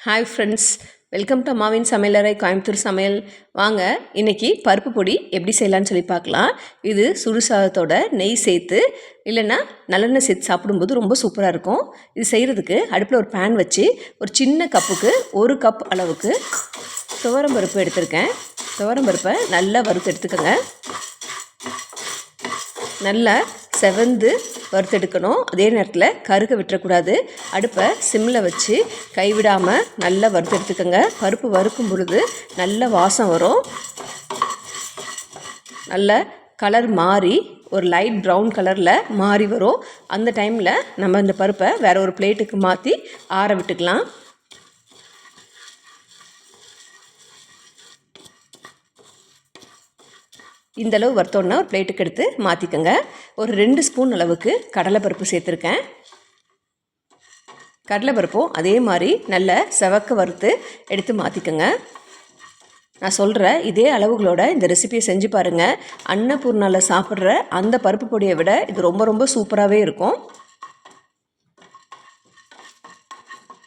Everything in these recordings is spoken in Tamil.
ஹாய் ஃப்ரெண்ட்ஸ், வெல்கம் டு அம்மாவின் சமையலறை கோயம்புத்தூர் சமையல். வாங்க இன்றைக்கி பருப்பு பொடி எப்படி செய்யலான்னு சொல்லி பார்க்கலாம். இது சுடு சாதத்தோட நெய் சேர்த்து இல்லைன்னா நல்லெண்ணெய் சேர்த்து சாப்பிடும்போது ரொம்ப சூப்பராக இருக்கும். இது செய்கிறதுக்கு அடுப்பில் ஒரு பேன் வச்சு ஒரு சின்ன கப்புக்கு 1 கப் அளவுக்கு துவரம் பருப்பு எடுத்திருக்கேன். துவரம் பருப்பை நல்லா வறுத்து எடுத்துக்கோங்க. நல்லா செவந்து வறுத்தெடுக்கணும். அதே நேரத்தில் கருக விட்டுறக்கூடாது. அடுப்பை சிம்மில் வச்சு கைவிடாமல் நல்லா வறுத்து எடுத்துக்கோங்க. பருப்பு வறுக்கும் பொழுது நல்ல வாசம் வரும். நல்ல கலர் மாறி ஒரு லைட் ப்ரௌன் கலரில் மாறி வரும். அந்த டைமில் நம்ம இந்த பருப்பை வேறு ஒரு பிளேட்டுக்கு மாற்றி ஆற விட்டுக்கலாம். இந்தளவு வறுத்தோன்னா ஒரு பிளேட்டுக்கு எடுத்து மாற்றிக்கோங்க. ஒரு 2 ஸ்பூன் அளவுக்கு கடலைப்பருப்பு சேர்த்துருக்கேன். கடலைப்பருப்பும் அதே மாதிரி நல்ல செவக்க வறுத்து எடுத்து மாற்றிக்கோங்க. நான் சொல்கிற இதே அளவுகளோட இந்த ரெசிபியை செஞ்சு பாருங்கள். அன்னபூர்ணாவில் சாப்பிட்ற அந்த பருப்பு பொடியை விட இது ரொம்ப ரொம்ப சூப்பராகவே இருக்கும்.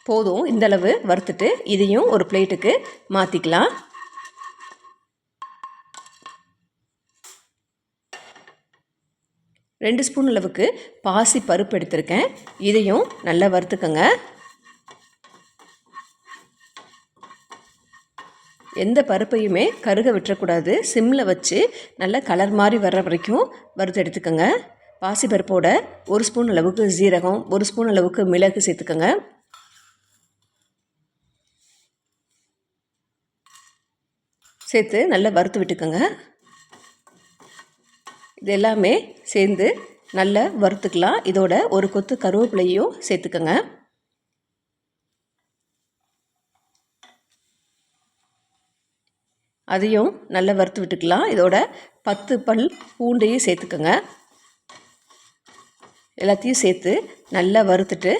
போதும், இந்தளவு வறுத்துட்டு இதையும் ஒரு பிளேட்டுக்கு மாற்றிக்கலாம். ரெண்டு ஸ்பூன் அளவுக்கு பாசி பருப்பு எடுத்திருக்கேன். இதையும் நல்லா வறுத்துக்கோங்க. எந்த பருப்பையுமே கருக விட்டுறக்கூடாது. சிம்மில் வச்சு நல்லா கலர் மாதிரி வர்ற வரைக்கும் வறுத்து எடுத்துக்கோங்க. பாசி பருப்போட 1 ஸ்பூன் அளவுக்கு ஜீரகம், 1 ஸ்பூன் அளவுக்கு மிளகு சேர்த்துக்கோங்க. சேர்த்து நல்லா வறுத்து விட்டுக்கோங்க. இது எல்லாமே சேர்ந்து நல்லா வறுத்துக்கலாம். இதோட ஒரு கொத்து கருவேப்பிலையும் சேர்த்துக்கோங்க. அதையும் நல்லா வறுத்து விட்டுக்கலாம். இதோட 10 பல் பூண்டையும் சேர்த்துக்கோங்க. எல்லாத்தையும் சேர்த்து நல்லா வறுத்துட்டு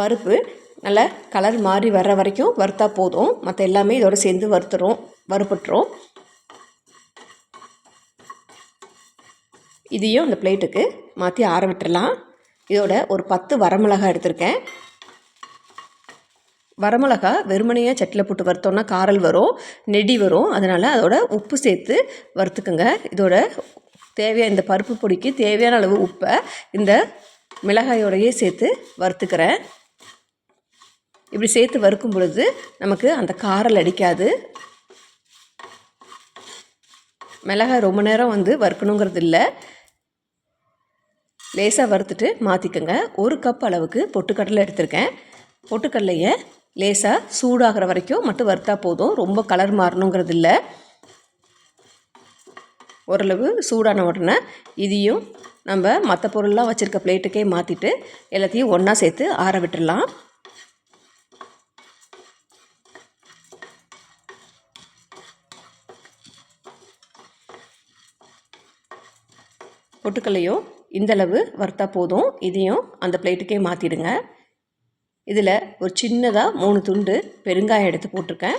பருப்பு நல்லா கலர் மாறி வர்ற வரைக்கும் வறுத்தா போதும். மற்ற எல்லாமே இதோட சேர்ந்து வறுபட்டுரும். இதையும் அந்த பிளேட்டுக்கு மாற்றி ஆற விட்டுறலாம். இதோட ஒரு 10 வரமிளகாய் எடுத்திருக்கேன். வரமிளகா வெறுமனையாக சட்டியில் போட்டு வறுத்தோன்னா காரல் வரும், நெடி வரும். அதனால் அதோட உப்பு சேர்த்து வறுத்துக்குங்க. இதோட தேவையான இந்த பருப்பு பொடிக்கு தேவையான அளவு உப்பை இந்த மிளகாயோடையே சேர்த்து வறுத்துக்கிறேன். இப்படி சேர்த்து வறுக்கும் பொழுது நமக்கு அந்த காரல் அடிக்காது. மிளகாய் ரொம்ப நேரம் வறுக்கணுங்கிறது இல்லை, லேசாக வறுத்துட்டு மாற்றிக்கோங்க. 1 கப் அளவுக்கு பொட்டுக்கடலை எடுத்திருக்கேன். பொட்டுக்கடலையை லேசாக சூடாகிற வரைக்கும் மட்டும் வறுத்தா போதும். ரொம்ப கலர் மாறணுங்கிறது இல்லை. ஓரளவு சூடான உடனே இதையும் நம்ம மற்ற பொருள்லாம் வச்சுருக்க பிளேட்டுக்கே மாற்றிட்டு எல்லாத்தையும் ஒன்றா சேர்த்து ஆற விட்டுடலாம். பொட்டுக்கல்லையும் இந்தளவு வறுத்தா போதும். இதையும் அந்த பிளேட்டுக்கே மாற்றிடுங்க. இதில் ஒரு சின்னதாக 3 துண்டு பெருங்காயம் எடுத்து போட்டிருக்கேன்.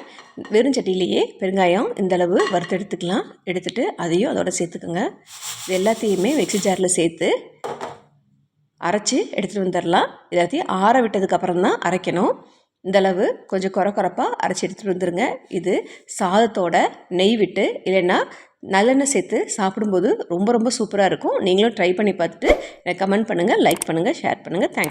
வெறும் சட்டியிலேயே பெருங்காயம் இந்தளவு வறுத்து எடுத்துக்கலாம். எடுத்துகிட்டு அதையும் அதோட சேர்த்துக்கோங்க. இது எல்லாத்தையுமே மிக்ஸி ஜாரில் சேர்த்து அரைச்சி எடுத்துகிட்டு வந்துடலாம். எல்லாத்தையும் ஆற விட்டதுக்கப்புறம் தான் அரைக்கணும். இந்தளவு கொஞ்சம் குறப்பாக அரைச்சி எடுத்துகிட்டு வந்துடுங்க. இது சாதத்தோட நெய் விட்டு இல்லைன்னா நல்லெண்ணெய் சேர்த்து சாப்பிடும்போது ரொம்ப ரொம்ப சூப்பராக இருக்கும். நீங்களும் ட்ரை பண்ணி பார்த்துட்டு எனக்கு கமெண்ட் பண்ணுங்கள், லைக் பண்ணுங்கள், ஷேர் பண்ணுங்கள். தேங்க்ஸ்.